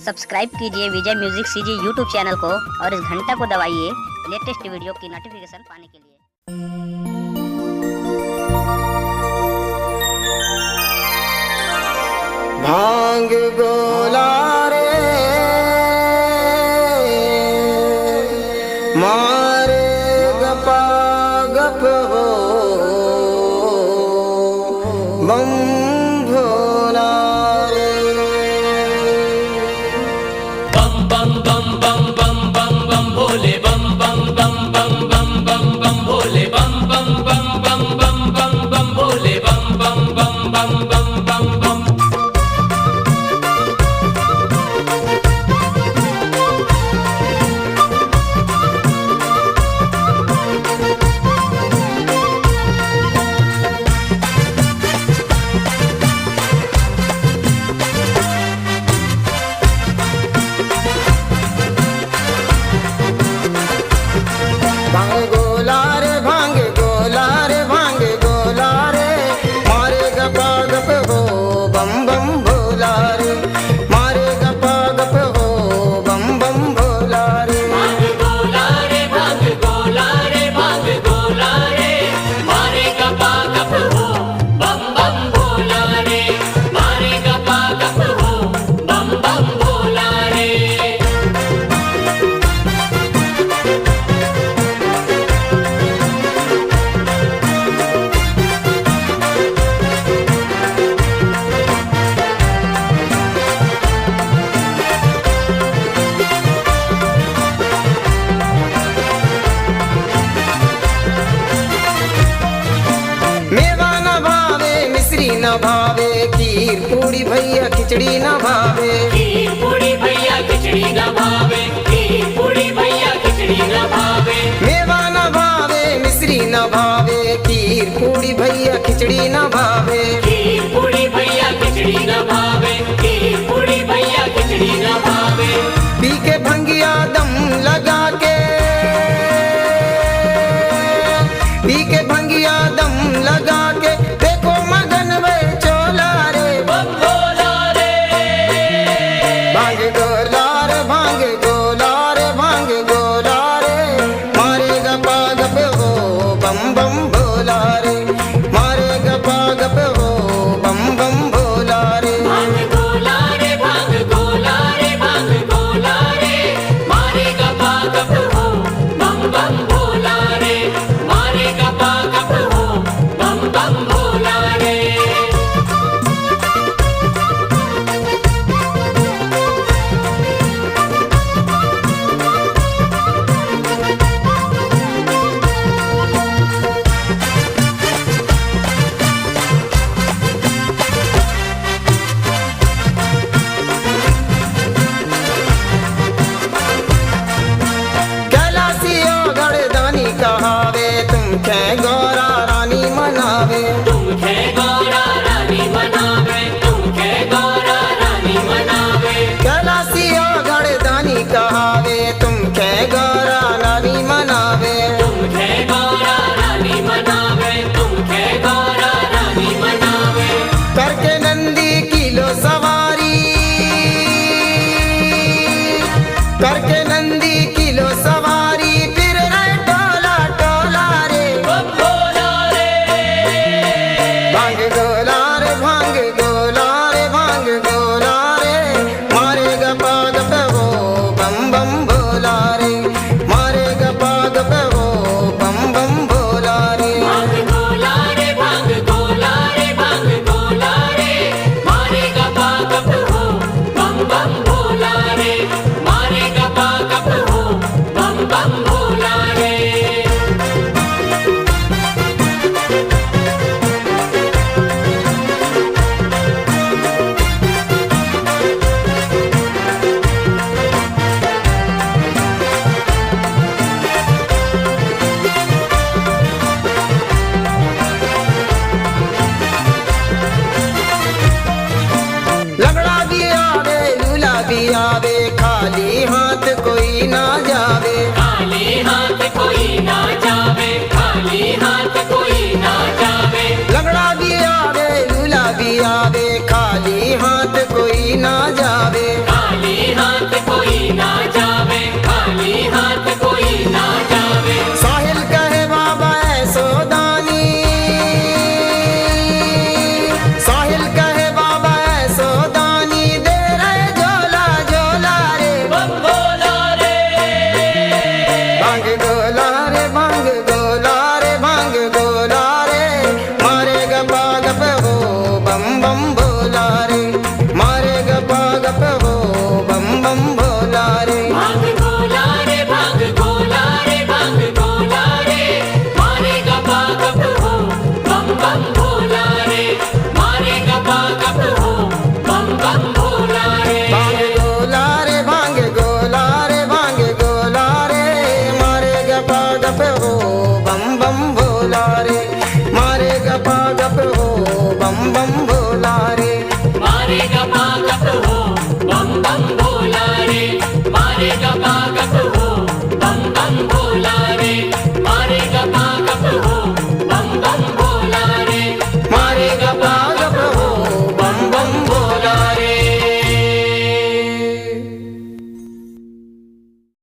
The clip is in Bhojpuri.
सब्सक्राइब कीजिए विजय म्यूजिक सीजी यूट्यूब चैनल को और इस घंटा को दबाइए लेटेस्ट वीडियो की नोटिफिकेशन पाने के लिए। भांग गोला रे मारे गपा गप हो बम भोला रे बम बम बम बम बम बम बम भोले बम बम बम बम बम बम बम भोले बम बम बम बम बम बम बम भोले बम बम बम बम बम बम बम। भांग गोला रे भांग गोला रे भांग गोला रे मारे गपा गप हो बम बम भोला रे मारे गपा गप हो बम बम भोला रे भांग गोला रे भांग गोला रे भांग गोला रे मारे गपा गप हो बम बम भोला रे मारे गपा गप हो बम बम भोला रे। मेवा न भावे मिश्री न भावे खीर पूरी भैया खिचड़ी न भावे खीर पूरी भैया खिचड़ी न भावे खीर पूरी भैया खिचड़ी न भावे। मेवा न भावे मिश्री न भावे खीर पूरी भैया खिचड़ी न भावे खीर पूरी भैया खिचड़ी न भावे खीर पूरी भैया खिचड़ी न भावे। पी के भंगिया दम लगा के पी के भंगिया दम लगा के देखो मगन वे चोला रे बम भोला रे भांग गोला रे भांग गोला रे भांग गोला रे मारे गपा गप हो बम बम भोला रे मारे गपा गप हो बम बम भोला रे भांग गोला रे भांग गोला रे भांग गोला रे मारे गपा गप हो बम बम भोला रे मारे गपा गप हो बम बम भोला रे। कैलासियो गढ़दानी कहावे तुम खे गौरा रानी मनावे तुम खे गौरा रानी मनावे तुम खे गौरा रानी मनावे। कैलासियो गढ़दानी कहावे तुम खे गौरा रानी मनावे तुम खे गौरा रानी मनावे तुम खे गौरा रानी मनावे। करके नंदी किलो सवारी करके नंदी किलो सवारी फिर रहे टोला टोला रे बम भोला रे भांग गोला रे भांग गोला रे भांग गोला रे मारे गपा गप हो बम बम भोला रे मारे गपा गप हो बम बम भोला रे भांग गोला रे भांग गोला रे भांग गोला रे मारे गपा गप हो बम बम भोला रे मारे गपा गप हो बम बम भोला रे। लगड़ा भी आवे लूला भी आवे खाली हाथ कोई ना जावे खाली हाथ कोई ना जावे खाली हाथ कोई ना जावे। लगड़ा भी आवे लूला भी आवे खाली हाथ कोई ना जावे खाली गप